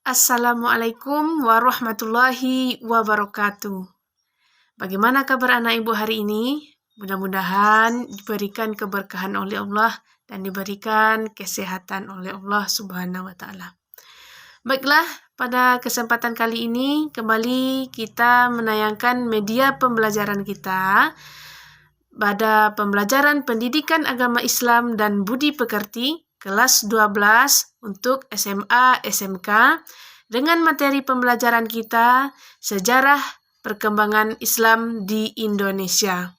Assalamualaikum warahmatullahi wabarakatuh. Bagaimana kabar anak ibu hari ini? Mudah-mudahan diberikan keberkahan oleh Allah dan diberikan kesehatan oleh Allah Subhanahu wa Ta'ala. Baiklah, pada kesempatan kali ini kembali kita menayangkan media pembelajaran kita pada pembelajaran pendidikan agama Islam dan budi pekerti kelas 12 untuk SMA SMK dengan materi pembelajaran kita sejarah perkembangan Islam di Indonesia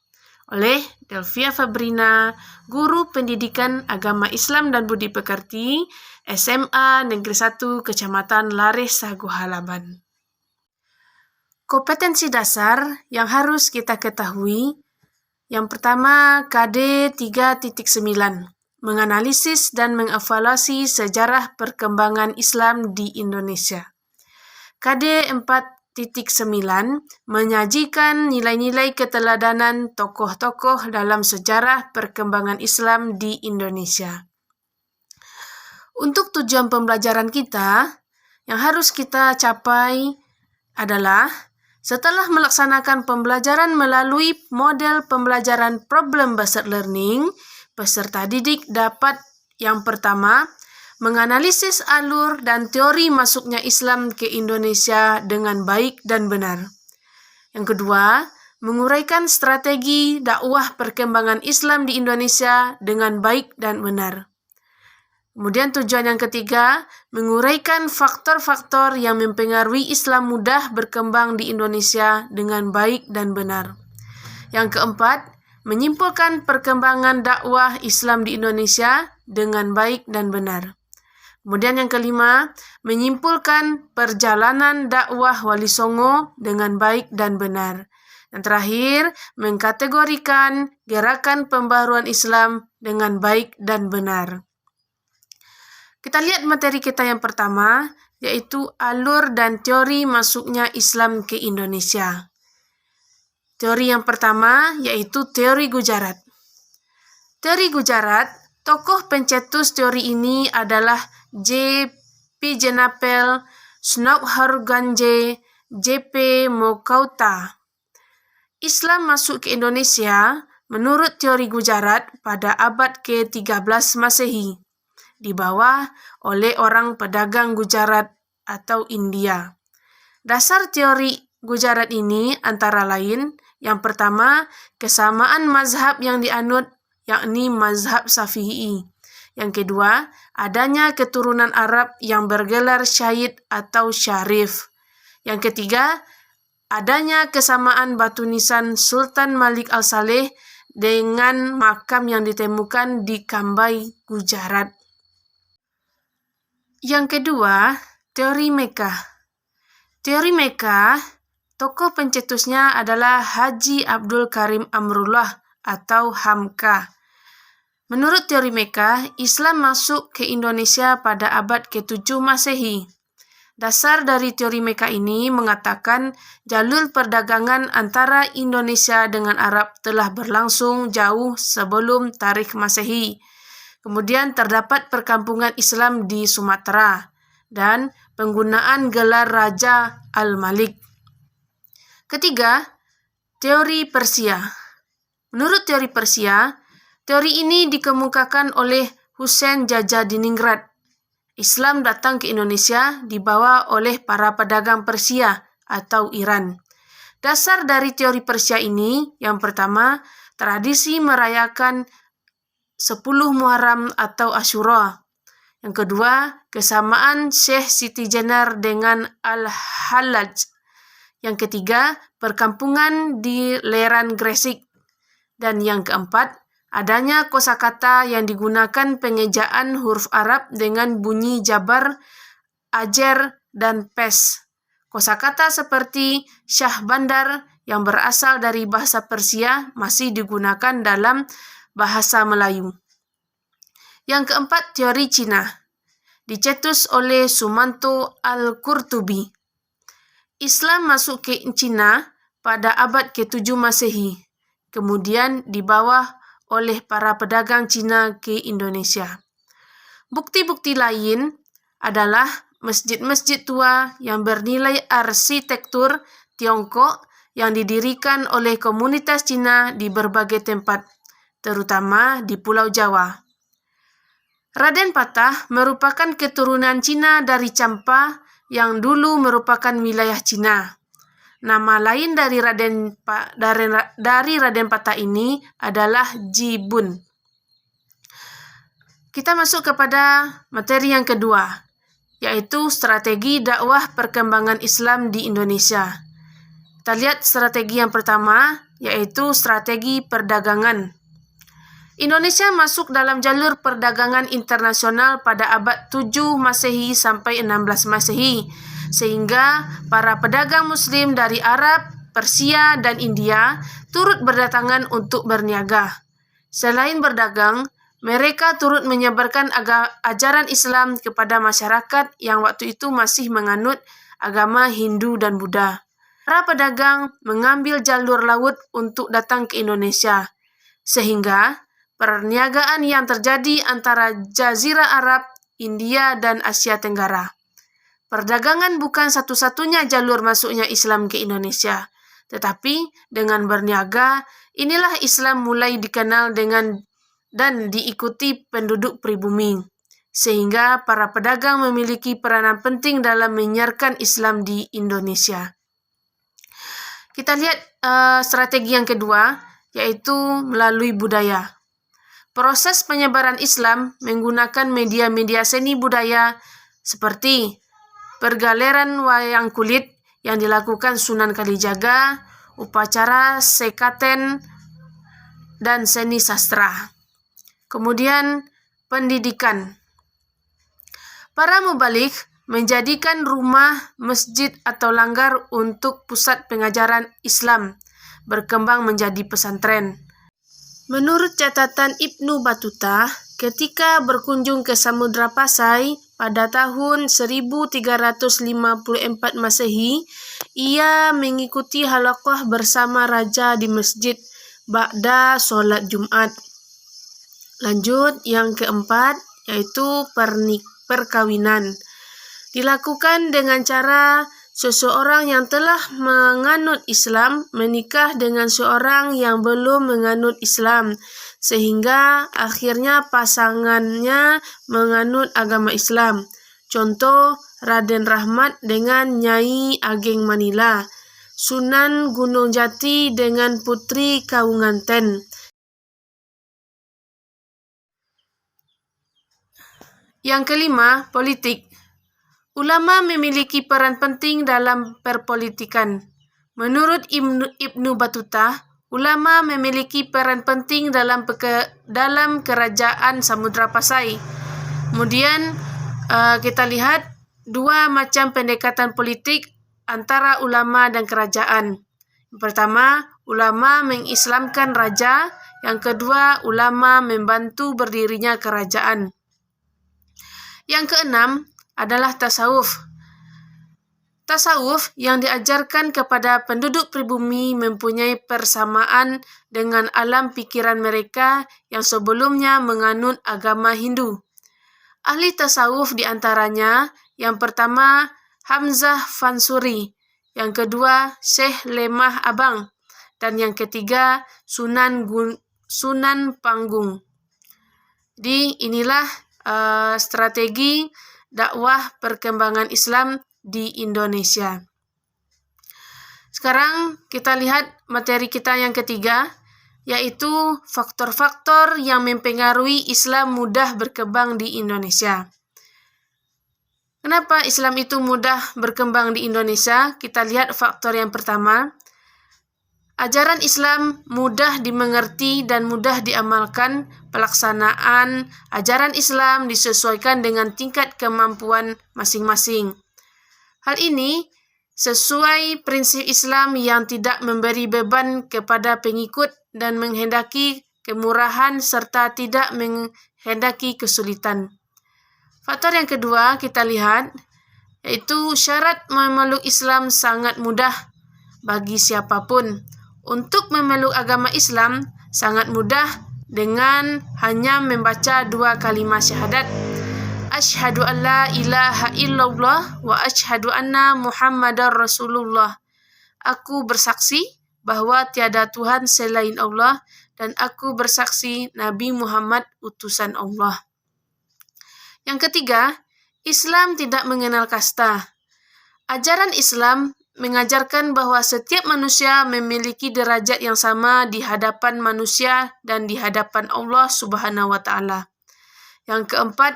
oleh Delvia Fabrina, guru pendidikan agama Islam dan budi pekerti SMA Negeri 1 Kecamatan Laris Sagu Halaban. Kompetensi dasar yang harus kita ketahui, yang pertama KD 3.9, menganalisis dan mengevaluasi sejarah perkembangan Islam di Indonesia. KD 4.9, menyajikan nilai-nilai keteladanan tokoh-tokoh dalam sejarah perkembangan Islam di Indonesia. Untuk tujuan pembelajaran kita, yang harus kita capai adalah setelah melaksanakan pembelajaran melalui model pembelajaran problem-based learning, peserta didik dapat yang pertama, menganalisis alur dan teori masuknya Islam ke Indonesia dengan baik dan benar. Yang kedua, menguraikan strategi dakwah perkembangan Islam di Indonesia dengan baik dan benar. Kemudian tujuan yang ketiga, menguraikan faktor-faktor yang mempengaruhi Islam mudah berkembang di Indonesia dengan baik dan benar. Yang keempat, menyimpulkan perkembangan dakwah Islam di Indonesia dengan baik dan benar. Kemudian yang kelima, menyimpulkan perjalanan dakwah Wali Songo dengan baik dan benar. Dan terakhir, mengkategorikan gerakan pembaruan Islam dengan baik dan benar. Kita lihat materi kita yang pertama, yaitu alur dan teori masuknya Islam ke Indonesia. Teori yang pertama yaitu teori Gujarat. Teori Gujarat, tokoh pencetus teori ini adalah J.P. Jenapel, Snouharganje, J.P. Mokauta. Islam masuk ke Indonesia menurut teori Gujarat pada abad ke-13 Masehi, dibawa oleh orang pedagang Gujarat atau India. Dasar teori Gujarat ini antara lain, yang pertama, kesamaan mazhab yang dianut, yakni mazhab Syafi'i. Yang kedua, adanya keturunan Arab yang bergelar Syahid atau Syarif. Yang ketiga, adanya kesamaan batu nisan Sultan Malik Al-Saleh dengan makam yang ditemukan di Kambai, Gujarat. Yang kedua, teori Mekkah. Teori Mekkah, tokoh pencetusnya adalah Haji Abdul Karim Amrullah atau Hamka. Menurut teori Mekkah, Islam masuk ke Indonesia pada abad ke-7 Masehi. Dasar dari teori Mekkah ini mengatakan jalur perdagangan antara Indonesia dengan Arab telah berlangsung jauh sebelum tarikh Masehi. Kemudian terdapat perkampungan Islam di Sumatera dan penggunaan gelar Raja Al-Malik. Ketiga, teori Persia. Menurut teori Persia, teori ini dikemukakan oleh Husain Jajadiningrat. Islam datang ke Indonesia dibawa oleh para pedagang Persia atau Iran. Dasar dari teori Persia ini, yang pertama, tradisi merayakan 10 Muharram atau Asyura. Yang kedua, kesamaan Syekh Siti Jenar dengan Al-Hallaj. Yang ketiga, perkampungan di lereng Gresik. Dan yang keempat, adanya kosakata yang digunakan pengejaan huruf Arab dengan bunyi Jabar, Ajer, dan Pes. Kosakata seperti Syah Bandar yang berasal dari bahasa Persia masih digunakan dalam bahasa Melayu. Yang keempat, teori Cina. Dicetus oleh Sumanto Al-Qurtubi. Islam masuk ke Cina pada abad ke-7 Masehi, kemudian dibawa oleh para pedagang Cina ke Indonesia. Bukti-bukti lain adalah masjid-masjid tua yang bernilai arsitektur Tiongkok yang didirikan oleh komunitas Cina di berbagai tempat, terutama di Pulau Jawa. Raden Patah merupakan keturunan Cina dari Champa yang dulu merupakan wilayah Cina. Nama lain dari Raden Patah ini adalah Jibun. Kita masuk kepada materi yang kedua, yaitu strategi dakwah perkembangan Islam di Indonesia. Kita lihat strategi yang pertama, yaitu strategi perdagangan. Indonesia masuk dalam jalur perdagangan internasional pada abad 7 Masehi sampai 16 Masehi, sehingga para pedagang Muslim dari Arab, Persia, dan India turut berdatangan untuk berniaga. Selain berdagang, mereka turut menyebarkan ajaran Islam kepada masyarakat yang waktu itu masih menganut agama Hindu dan Buddha. Para pedagang mengambil jalur laut untuk datang ke Indonesia, sehingga perniagaan yang terjadi antara Jazirah Arab, India, dan Asia Tenggara. Perdagangan bukan satu-satunya jalur masuknya Islam ke Indonesia, tetapi dengan berniaga, inilah Islam mulai dikenal dan diikuti penduduk pribumi, sehingga para pedagang memiliki peranan penting dalam menyiarkan Islam di Indonesia. Kita lihat strategi yang kedua, yaitu melalui budaya. Proses penyebaran Islam menggunakan media-media seni budaya seperti pergaleran wayang kulit yang dilakukan Sunan Kalijaga, upacara sekaten, dan seni sastra. Kemudian pendidikan. Para mubalik menjadikan rumah, masjid, atau langgar untuk pusat pengajaran Islam, berkembang menjadi pesantren. Menurut catatan Ibnu Battuta, ketika berkunjung ke Samudra Pasai pada tahun 1354 Masehi, ia mengikuti halaqah bersama raja di masjid ba'da sholat Jumat. Lanjut, yang keempat, yaitu perkawinan. Dilakukan dengan cara seseorang yang telah menganut Islam menikah dengan seorang yang belum menganut Islam, sehingga akhirnya pasangannya menganut agama Islam. Contoh, Raden Rahmat dengan Nyai Ageng Manila, Sunan Gunung Jati dengan Putri Kaunganten. Yang kelima, politik. Ulama memiliki peran penting dalam perpolitikan. Menurut Ibnu Battuta, ulama memiliki peran penting dalam kerajaan Samudra Pasai. Kemudian kita lihat dua macam pendekatan politik antara ulama dan kerajaan. Yang pertama, ulama mengislamkan raja. Yang kedua, ulama membantu berdirinya kerajaan. Yang keenam adalah tasawuf. Tasawuf yang diajarkan kepada penduduk pribumi mempunyai persamaan dengan alam pikiran mereka yang sebelumnya menganut agama Hindu. Ahli tasawuf di antaranya, yang pertama Hamzah Fansuri, yang kedua Syekh Lemah Abang, dan yang ketiga Sunan Panggung. Inilah strategi dakwah perkembangan Islam di Indonesia. Sekarang kita lihat materi kita yang ketiga, yaitu faktor-faktor yang mempengaruhi Islam mudah berkembang di Indonesia. Kenapa Islam itu mudah berkembang di Indonesia? Kita lihat faktor yang pertama. Ajaran Islam mudah dimengerti dan mudah diamalkan. Pelaksanaan ajaran Islam disesuaikan dengan tingkat kemampuan masing-masing. Hal ini sesuai prinsip Islam yang tidak memberi beban kepada pengikut dan menghendaki kemurahan serta tidak menghendaki kesulitan. Faktor yang kedua kita lihat, yaitu syarat memeluk Islam sangat mudah bagi siapapun. Untuk memeluk agama Islam sangat mudah dengan hanya membaca 2 kalimat syahadat. asyhadu an la ilaha illallah wa asyhadu anna Muhammadar Rasulullah. Aku bersaksi bahwa tiada Tuhan selain Allah dan aku bersaksi Nabi Muhammad utusan Allah. Yang ketiga, Islam tidak mengenal kasta. Ajaran Islam mengajarkan bahwa setiap manusia memiliki derajat yang sama di hadapan manusia dan di hadapan Allah Subhanahu wa taala. Yang keempat,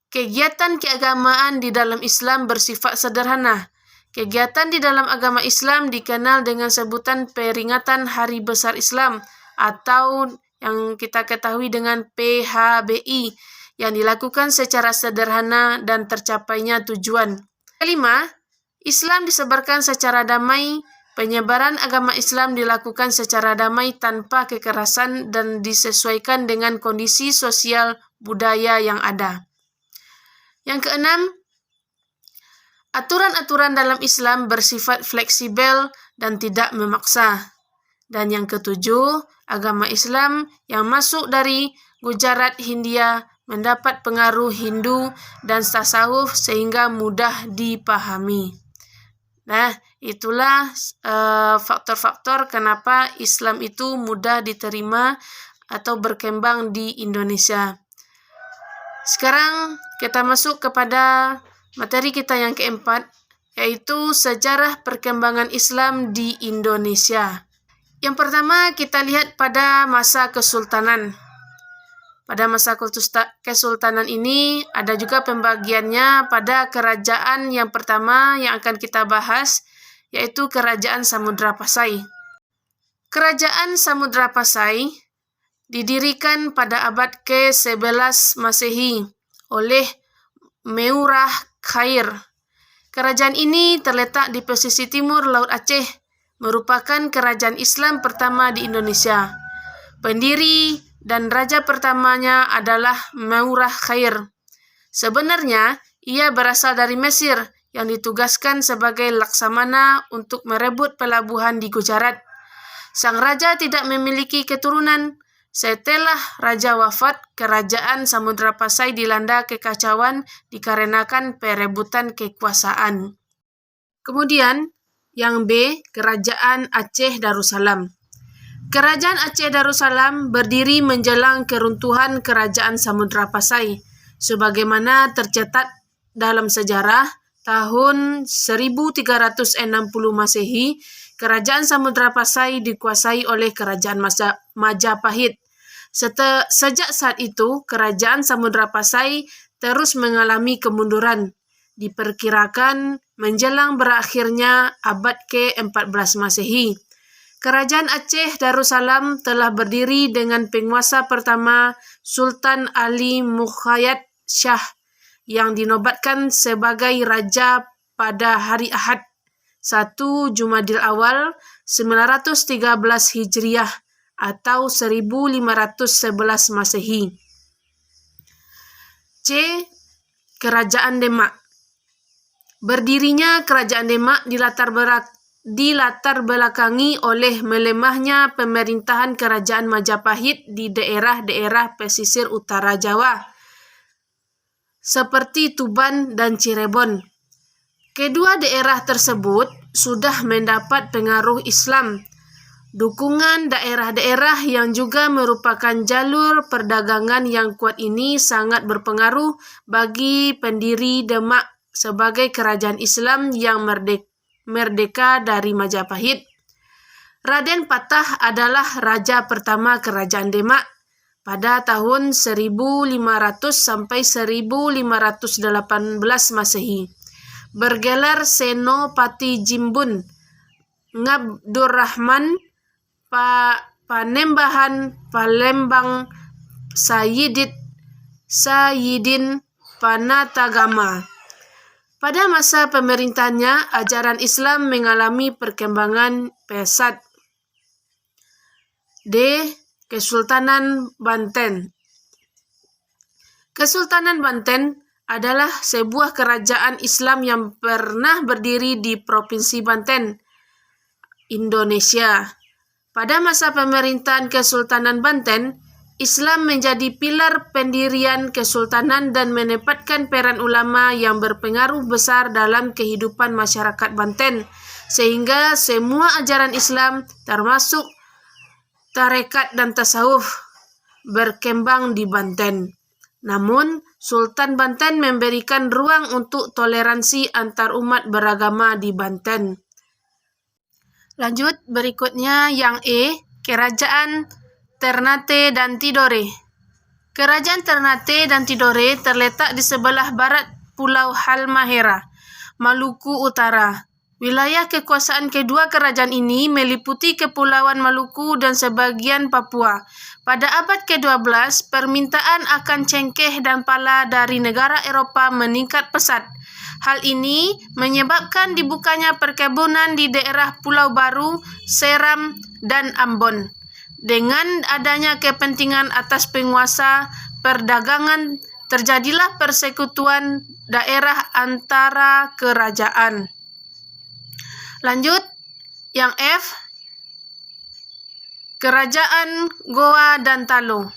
kegiatan keagamaan di dalam Islam bersifat sederhana. Kegiatan di dalam agama Islam dikenal dengan sebutan peringatan Hari Besar Islam atau yang kita ketahui dengan PHBI yang dilakukan secara sederhana dan tercapainya tujuan. Kelima, Islam disebarkan secara damai. Penyebaran agama Islam dilakukan secara damai tanpa kekerasan dan disesuaikan dengan kondisi sosial budaya yang ada. Yang keenam, aturan-aturan dalam Islam bersifat fleksibel dan tidak memaksa. Dan yang ketujuh, agama Islam yang masuk dari Gujarat, Hindia mendapat pengaruh Hindu dan tasawuf sehingga mudah dipahami. Nah, itulah faktor-faktor kenapa Islam itu mudah diterima atau berkembang di Indonesia. Sekarang kita masuk kepada materi kita yang keempat, yaitu sejarah perkembangan Islam di Indonesia. Yang pertama kita lihat pada masa Kesultanan. Pada masa Kesultanan ini ada juga pembagiannya pada kerajaan yang pertama yang akan kita bahas, yaitu Kerajaan Samudra Pasai. Kerajaan Samudra Pasai didirikan pada abad ke-11 Masehi oleh Meurah Khair. Kerajaan ini terletak di pesisir timur Laut Aceh, merupakan kerajaan Islam pertama di Indonesia. Pendiri dan raja pertamanya adalah Meurah Khair. Sebenarnya, ia berasal dari Mesir yang ditugaskan sebagai laksamana untuk merebut pelabuhan di Gujarat. Sang raja tidak memiliki keturunan. Setelah raja wafat, kerajaan Samudra Pasai dilanda kekacauan dikarenakan perebutan kekuasaan. Kemudian, yang B, Kerajaan Aceh Darussalam. Kerajaan Aceh Darussalam berdiri menjelang keruntuhan Kerajaan Samudra Pasai. Sebagaimana tercatat dalam sejarah, tahun 1360 Masehi, Kerajaan Samudra Pasai dikuasai oleh Kerajaan Majapahit. Sejak saat itu, Kerajaan Samudra Pasai terus mengalami kemunduran. Diperkirakan menjelang berakhirnya abad ke-14 Masehi. Kerajaan Aceh Darussalam telah berdiri dengan penguasa pertama Sultan Ali Muqayyad Shah yang dinobatkan sebagai raja pada hari Ahad 1 Jumadil Awal 913 Hijriah atau 1511 Masehi. C. Kerajaan Demak. Berdirinya Kerajaan Demak dilatar belakangi oleh melemahnya pemerintahan Kerajaan Majapahit di daerah-daerah pesisir utara Jawa, seperti Tuban dan Cirebon. Kedua daerah tersebut sudah mendapat pengaruh Islam. Dukungan daerah-daerah yang juga merupakan jalur perdagangan yang kuat ini sangat berpengaruh bagi pendiri Demak sebagai kerajaan Islam yang merdeka dari Majapahit. Raden Patah adalah raja pertama Kerajaan Demak pada tahun 1500 sampai 1518 Masehi. Bergelar Senopati Jimbun, Ngabdurrahman, Panembahan, Palembang, Sayyidin Panatagama. Pada masa pemerintahannya, ajaran Islam mengalami perkembangan pesat. D. Kesultanan Banten. Kesultanan Banten adalah sebuah kerajaan Islam yang pernah berdiri di Provinsi Banten, Indonesia. Pada masa pemerintahan Kesultanan Banten, Islam menjadi pilar pendirian kesultanan dan menempatkan peran ulama yang berpengaruh besar dalam kehidupan masyarakat Banten, sehingga semua ajaran Islam termasuk tarekat dan tasawuf berkembang di Banten. Namun, Sultan Banten memberikan ruang untuk toleransi antar umat beragama di Banten. Lanjut, berikutnya yang E, Kerajaan Ternate dan Tidore. Kerajaan Ternate dan Tidore terletak di sebelah barat Pulau Halmahera, Maluku Utara. Wilayah kekuasaan kedua kerajaan ini meliputi Kepulauan Maluku dan sebagian Papua. Pada abad ke-12, permintaan akan cengkeh dan pala dari negara Eropa meningkat pesat. Hal ini menyebabkan dibukanya perkebunan di daerah Pulau Baru, Seram, dan Ambon. Dengan adanya kepentingan atas penguasa perdagangan, terjadilah persekutuan daerah antara kerajaan. Lanjut, yang F, Kerajaan Goa dan Talo.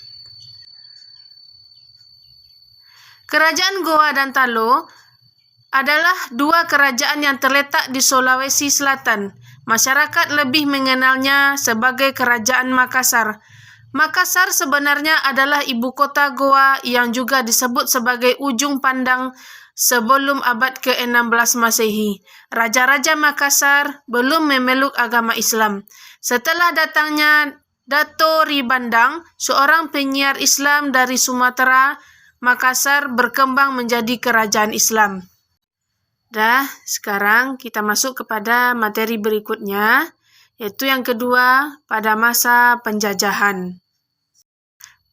Kerajaan Goa dan Talo adalah dua kerajaan yang terletak di Sulawesi Selatan. Masyarakat lebih mengenalnya sebagai Kerajaan Makassar. Makassar sebenarnya adalah ibu kota Goa yang juga disebut sebagai ujung pandang sebelum abad ke-16 Masehi. Raja-raja Makassar belum memeluk agama Islam. Setelah datangnya Dato' Ri Bandang, seorang penyiar Islam dari Sumatera, Makassar berkembang menjadi kerajaan Islam. Sekarang kita masuk kepada materi berikutnya, yaitu yang kedua, pada masa penjajahan.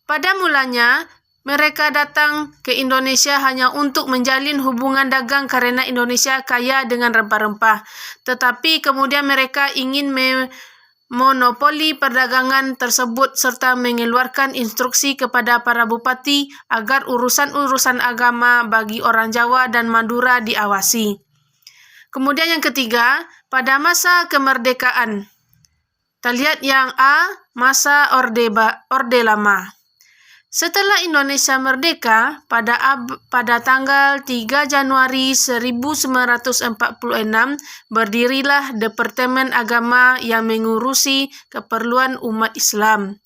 Pada mulanya, mereka datang ke Indonesia hanya untuk menjalin hubungan dagang karena Indonesia kaya dengan rempah-rempah. Tetapi kemudian mereka ingin memonopoli perdagangan tersebut serta mengeluarkan instruksi kepada para bupati agar urusan-urusan agama bagi orang Jawa dan Madura diawasi. Kemudian yang ketiga, pada masa kemerdekaan. Kita lihat yang A, masa Orde Lama. Setelah Indonesia merdeka, pada tanggal 3 Januari 1946, berdirilah Departemen Agama yang mengurusi keperluan umat Islam.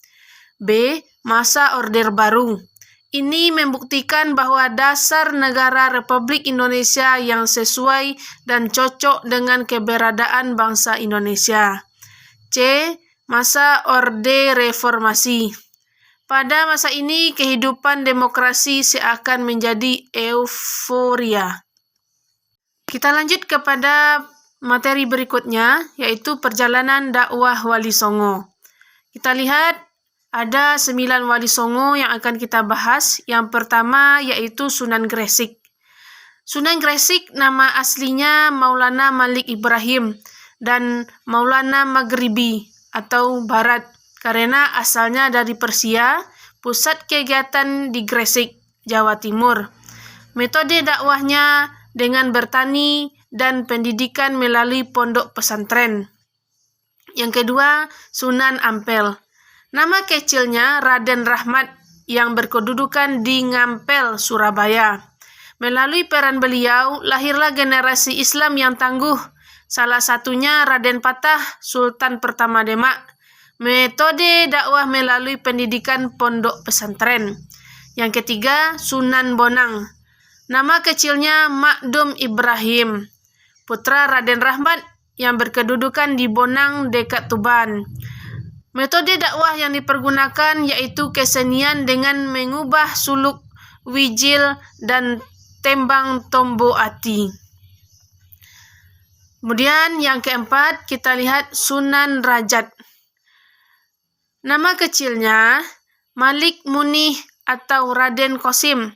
B. Masa Orde Baru. Ini membuktikan bahwa dasar negara Republik Indonesia yang sesuai dan cocok dengan keberadaan bangsa Indonesia. C. Masa Orde Reformasi. Pada masa ini, kehidupan demokrasi seakan menjadi euforia. Kita lanjut kepada materi berikutnya, yaitu perjalanan dakwah Wali Songo. Kita lihat ada 9 Wali Songo yang akan kita bahas. Yang pertama yaitu Sunan Gresik. Sunan Gresik nama aslinya Maulana Malik Ibrahim dan Maulana Maghribi atau Barat, karena asalnya dari Persia, pusat kegiatan di Gresik, Jawa Timur. Metode dakwahnya dengan bertani dan pendidikan melalui pondok pesantren. Yang kedua, Sunan Ampel. Nama kecilnya Raden Rahmat yang berkedudukan di Ngampel, Surabaya. Melalui peran beliau, lahirlah generasi Islam yang tangguh. Salah satunya Raden Patah, Sultan pertama Demak. Metode dakwah melalui pendidikan pondok pesantren. Yang ketiga, Sunan Bonang. Nama kecilnya Makdum Ibrahim, putra Raden Rahmat yang berkedudukan di Bonang dekat Tuban. Metode dakwah yang dipergunakan yaitu kesenian dengan mengubah suluk, wijil, dan tembang tombo ati. Kemudian yang keempat, kita lihat Sunan Rajat. Nama kecilnya Malik Munih atau Raden Kosim,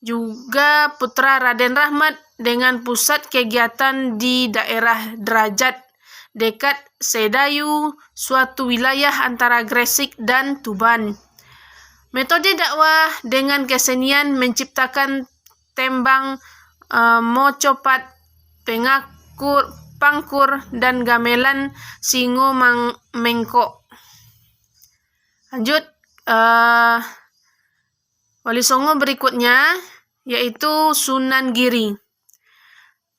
juga putra Raden Rahmat dengan pusat kegiatan di daerah Derajat, dekat Sedayu, suatu wilayah antara Gresik dan Tuban. Metode dakwah dengan kesenian menciptakan tembang, mocopat, pangkur, dan gamelan singo mengkok. Lanjut, Wali Songo berikutnya yaitu Sunan Giri.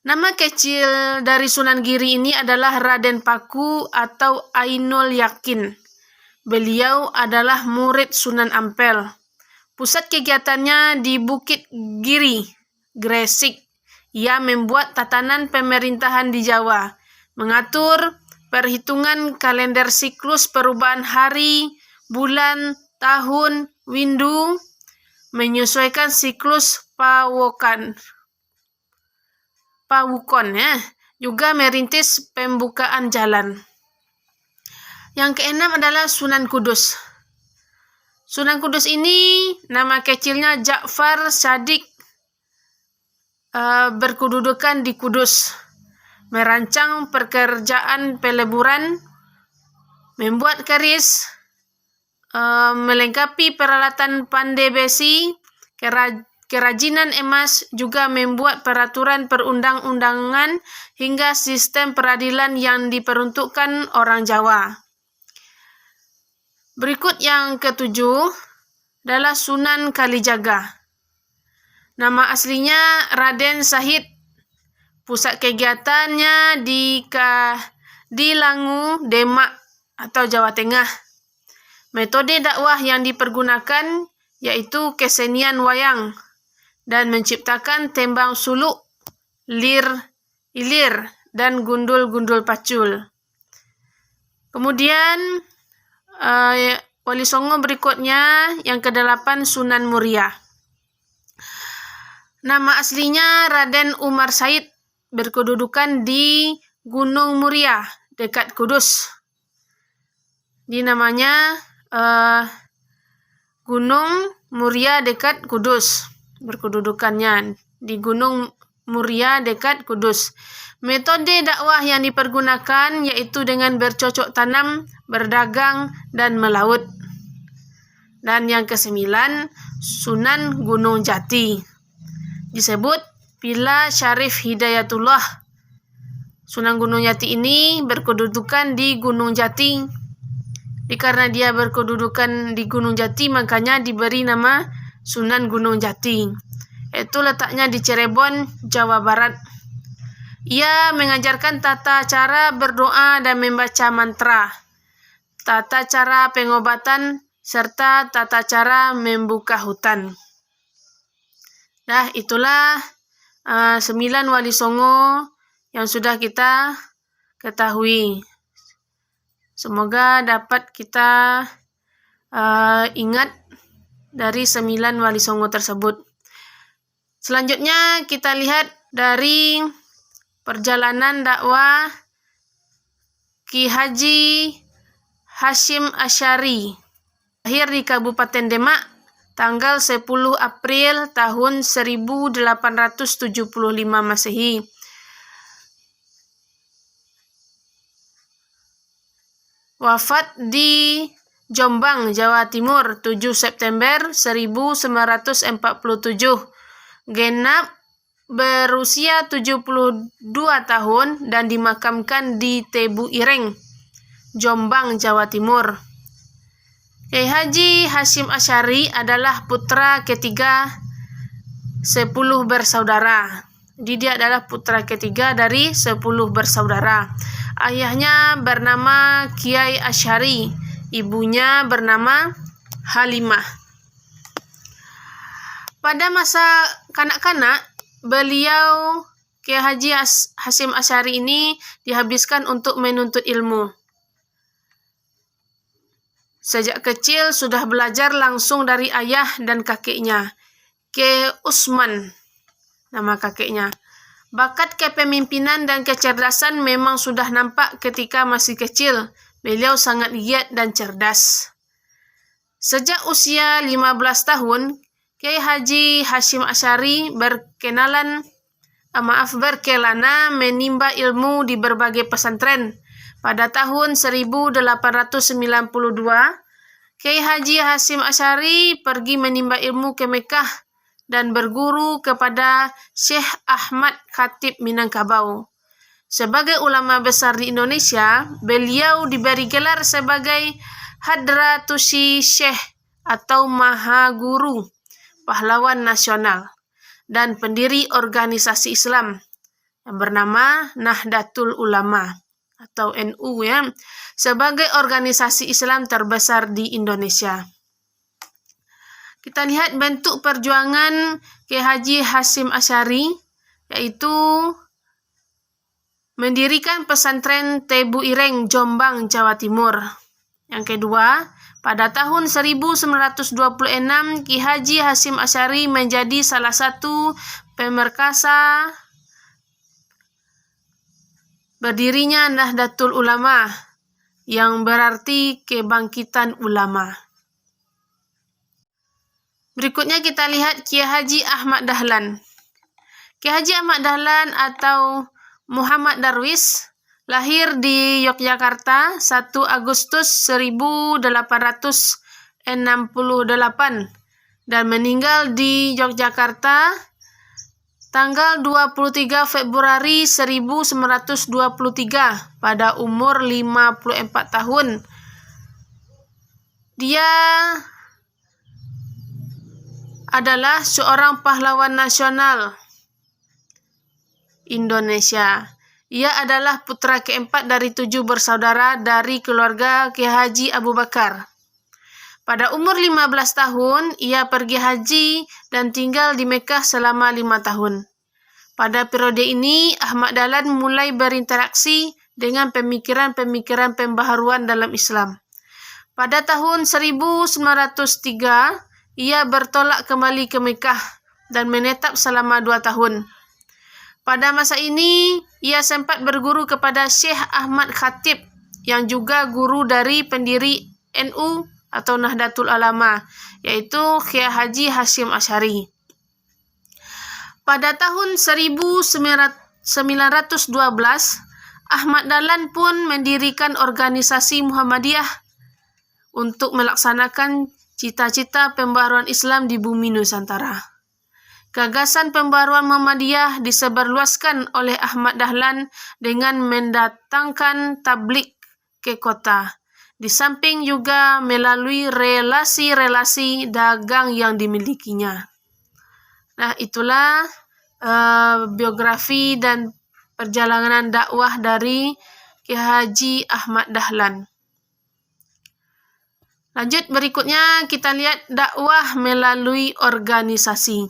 Nama kecil dari Sunan Giri ini adalah Raden Paku atau Ainul Yakin. Beliau adalah murid Sunan Ampel. Pusat kegiatannya di Bukit Giri, Gresik. Ia membuat tatanan pemerintahan di Jawa, mengatur perhitungan kalender siklus perubahan hari, bulan, tahun, windu, menyesuaikan siklus pawukon ya, juga merintis pembukaan jalan. Yang keenam adalah Sunan Kudus. Sunan Kudus ini nama kecilnya Ja'far Shadiq, berkedudukan di Kudus, merancang pekerjaan peleburan, membuat keris, melengkapi peralatan pandai besi, kerajinan emas, juga membuat peraturan perundang-undangan hingga sistem peradilan yang diperuntukkan orang Jawa. Berikut yang ketujuh adalah Sunan Kalijaga. Nama aslinya Raden Sahid. Pusat kegiatannya di Langu, Demak atau Jawa Tengah. Metode dakwah yang dipergunakan yaitu kesenian wayang dan menciptakan tembang suluk, lir, ilir, dan gundul-gundul pacul. Kemudian Wali Songo berikutnya yang ke-8 Sunan Muria. Nama aslinya Raden Umar Said, berkedudukan di Gunung Muria dekat Kudus. Namanya Gunung Muria dekat Kudus, berkedudukannya di Gunung Muria dekat Kudus. Metode dakwah yang dipergunakan yaitu dengan bercocok tanam, berdagang, dan melaut. Dan yang ke-9 Sunan Gunung Jati, disebut Pila Syarif Hidayatullah. Sunan Gunung Jati ini berkedudukan di Gunung Jati. Karena dia berkedudukan di Gunung Jati, makanya diberi nama Sunan Gunung Jati. Itu letaknya di Cirebon, Jawa Barat. Ia mengajarkan tata cara berdoa dan membaca mantra, tata cara pengobatan, serta tata cara membuka hutan. Nah, itulah 9 Wali Songo yang sudah kita ketahui. Semoga dapat kita ingat dari 9 Wali Songo tersebut. Selanjutnya kita lihat dari perjalanan dakwah Ki Haji Hasyim Asy'ari. Lahir di Kabupaten Demak tanggal 10 April tahun 1875 Masehi. Wafat di Jombang, Jawa Timur 7 September 1947. Genap berusia 72 tahun dan dimakamkan di Tebu Ireng, Jombang, Jawa Timur. Kiai Haji Hasyim Asy'ari adalah putra ketiga 10 bersaudara. Dia adalah putra ketiga dari 10 bersaudara. Ayahnya bernama Kiai Asy'ari, ibunya bernama Halimah. Pada masa kanak-kanak, beliau Kiai Haji Hasyim Asy'ari ini dihabiskan untuk menuntut ilmu. Sejak kecil sudah belajar langsung dari ayah dan kakeknya, Kiai Usman, nama kakeknya. Bakat kepemimpinan dan kecerdasan memang sudah nampak ketika masih kecil. Beliau sangat giat dan cerdas. Sejak usia 15 tahun, Kiai Haji Hasyim Asy'ari berkelana menimba ilmu di berbagai pesantren. Pada tahun 1892, Kiai Haji Hasyim Asy'ari pergi menimba ilmu ke Mekah dan berguru kepada Syekh Ahmad Khatib Minangkabau. Sebagai ulama besar di Indonesia, beliau diberi gelar sebagai Hadratusi Syekh atau Maha Guru, pahlawan nasional, dan pendiri organisasi Islam yang bernama Nahdlatul Ulama atau NU ya, sebagai organisasi Islam terbesar di Indonesia. Kita lihat bentuk perjuangan Kiai Haji Hasyim Asy'ari, yaitu mendirikan pesantren Tebu Ireng, Jombang, Jawa Timur. Yang kedua, pada tahun 1926, Kiai Haji Hasyim Asy'ari menjadi salah satu pemerkasa berdirinya Nahdlatul Ulama, yang berarti kebangkitan ulama. Berikutnya kita lihat Kiai Haji Ahmad Dahlan. Kiai Haji Ahmad Dahlan atau Muhammad Darwis lahir di Yogyakarta 1 Agustus 1868 dan meninggal di Yogyakarta tanggal 23 Februari 1923 pada umur 54 tahun. Dia adalah seorang pahlawan nasional Indonesia. Ia adalah putra keempat dari 7 bersaudara dari keluarga Kiai Haji Abu Bakar. Pada umur 15 tahun, ia pergi haji dan tinggal di Mekah selama 5 tahun. Pada periode ini, Ahmad Dahlan mulai berinteraksi dengan pemikiran-pemikiran pembaharuan dalam Islam. Pada tahun 1903, ia bertolak kembali ke Mekah dan menetap selama 2 tahun. Pada masa ini, ia sempat berguru kepada Syekh Ahmad Khatib, yang juga guru dari pendiri NU atau Nahdlatul Ulama, yaitu Kiai Haji Hasyim Asy'ari. Pada tahun 1912, Ahmad Dahlan pun mendirikan organisasi Muhammadiyah untuk melaksanakan cita-cita pembaharuan Islam di bumi Nusantara. Gagasan pembaharuan Muhammadiyah disebarluaskan oleh Ahmad Dahlan dengan mendatangkan tabligh ke kota, di samping juga melalui relasi-relasi dagang yang dimilikinya. Nah, itulah biografi dan perjalanan dakwah dari Kiai Haji Ahmad Dahlan. Lanjut, berikutnya kita lihat dakwah melalui organisasi.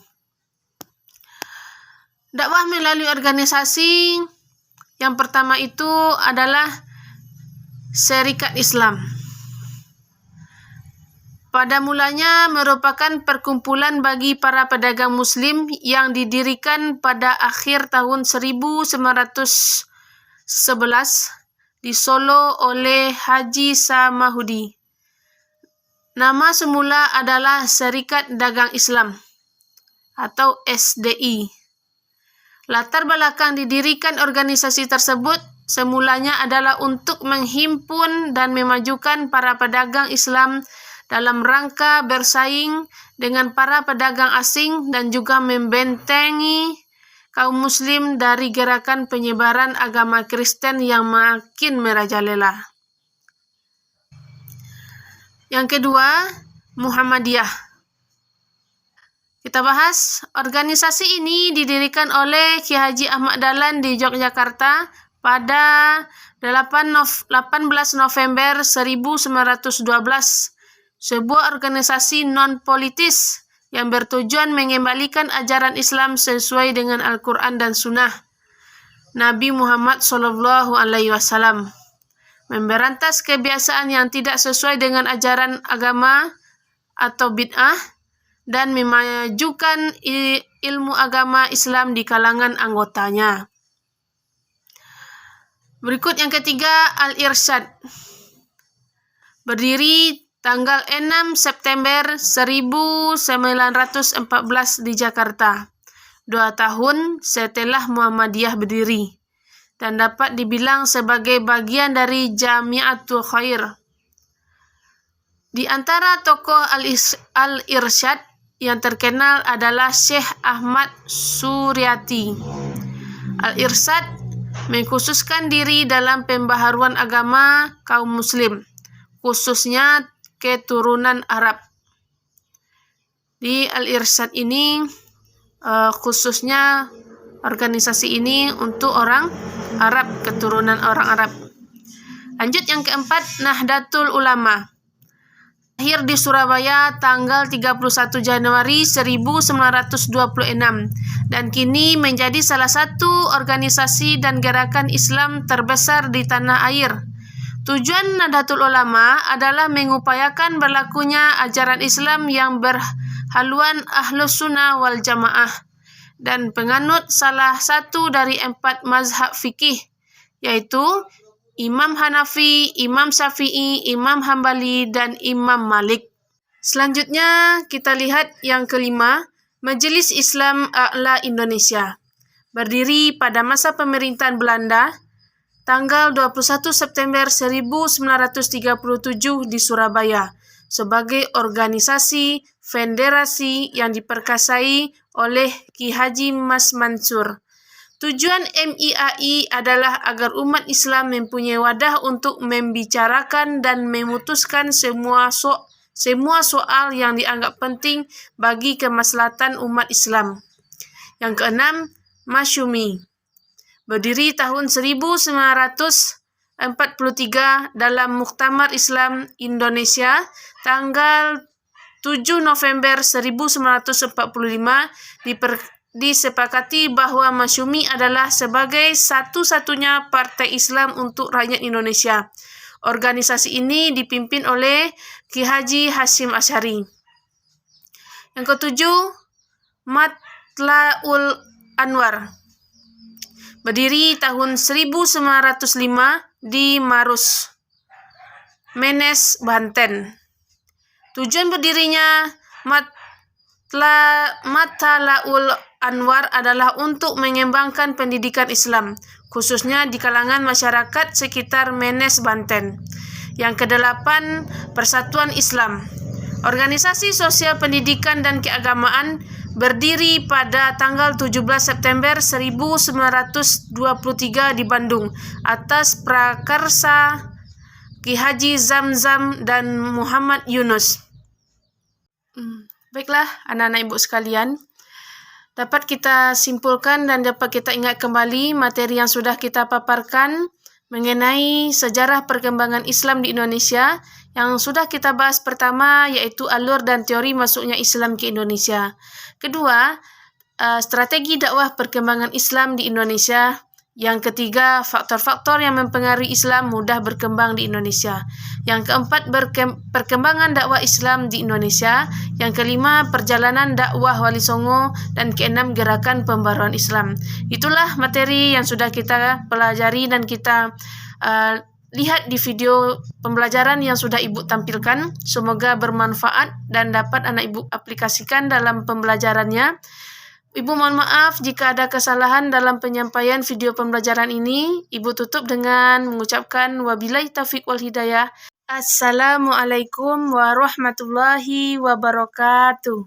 Dakwah melalui organisasi yang pertama itu adalah Serikat Islam. Pada mulanya merupakan perkumpulan bagi para pedagang muslim yang didirikan pada akhir tahun 1911 di Solo oleh Haji Samahudi. Nama semula adalah Serikat Dagang Islam atau SDI. Latar belakang didirikan organisasi tersebut semulanya adalah untuk menghimpun dan memajukan para pedagang Islam dalam rangka bersaing dengan para pedagang asing dan juga membentengi kaum muslim dari gerakan penyebaran agama Kristen yang makin merajalela. Yang kedua, Muhammadiyah. Kita bahas, organisasi ini didirikan oleh Kiai Haji Ahmad Dahlan di Yogyakarta pada 18 November 1912, sebuah organisasi non-politis yang bertujuan mengembalikan ajaran Islam sesuai dengan Al-Quran dan Sunnah Nabi Muhammad SAW, memberantas kebiasaan yang tidak sesuai dengan ajaran agama atau bid'ah, dan memajukan ilmu agama Islam di kalangan anggotanya. Berikut yang ketiga, Al-Irsyad. Berdiri tanggal 6 September 1914 di Jakarta, 2 tahun setelah Muhammadiyah berdiri, dan dapat dibilang sebagai bagian dari Jamiatul Khair. Di antara tokoh Al-Irsyad yang terkenal adalah Syekh Ahmad Suryati. Al-Irsyad mengkhususkan diri dalam pembaharuan agama kaum muslim, khususnya keturunan Arab. Di Al-Irsyad ini khususnya organisasi ini untuk orang Arab, keturunan orang Arab. Lanjut yang keempat, Nahdlatul Ulama. Lahir di Surabaya tanggal 31 Januari 1926 dan kini menjadi salah satu organisasi dan gerakan Islam terbesar di tanah air. Tujuan Nahdlatul Ulama adalah mengupayakan berlakunya ajaran Islam yang berhaluan Ahlus Sunnah wal Jamaah dan penganut salah satu dari 4 mazhab fikih, yaitu Imam Hanafi, Imam Syafi'i, Imam Hambali, dan Imam Malik. Selanjutnya kita lihat yang kelima, Majelis Islam A'la Indonesia. Berdiri pada masa pemerintahan Belanda, tanggal 21 September 1937 di Surabaya, sebagai organisasi federasi yang diperkasai oleh Ki Haji Mas Mansur. Tujuan MIAI adalah agar umat Islam mempunyai wadah untuk membicarakan dan memutuskan semua soal yang dianggap penting bagi kemaslahatan umat Islam. Yang keenam, Masyumi. Berdiri tahun 1943 dalam Muktamar Islam Indonesia tanggal 7 November 1945 disepakati bahwa Masyumi adalah sebagai satu-satunya partai Islam untuk rakyat Indonesia. Organisasi ini dipimpin oleh Ki Haji Hasyim Asy'ari. Yang ketujuh, Matlaul Anwar. Berdiri tahun 1905 di Marus, Menes, Banten. Tujuan berdirinya Matlaul Anwar adalah untuk mengembangkan pendidikan Islam, khususnya di kalangan masyarakat sekitar Menes, Banten. Yang kedelapan, Persatuan Islam. Organisasi sosial pendidikan dan keagamaan berdiri pada tanggal 17 September 1923 di Bandung atas prakarsa Ki Haji Zamzam dan Muhammad Yunus. Baiklah, anak-anak ibu sekalian, dapat kita simpulkan dan dapat kita ingat kembali materi yang sudah kita paparkan mengenai sejarah perkembangan Islam di Indonesia. Yang sudah kita bahas pertama yaitu alur dan teori masuknya Islam ke Indonesia. Kedua, strategi dakwah perkembangan Islam di Indonesia. Yang ketiga, faktor-faktor yang mempengaruhi Islam mudah berkembang di Indonesia. Yang keempat, perkembangan dakwah Islam di Indonesia. Yang kelima, perjalanan dakwah Wali Songo. Dan keenam, gerakan pembaruan Islam. Itulah materi yang sudah kita pelajari dan kita lihat di video pembelajaran yang sudah Ibu tampilkan. Semoga bermanfaat dan dapat anak Ibu aplikasikan dalam pembelajarannya. Ibu mohon maaf jika ada kesalahan dalam penyampaian video pembelajaran ini. Ibu tutup dengan mengucapkan wabillahi taufiq wal hidayah. Assalamualaikum warahmatullahi wabarakatuh.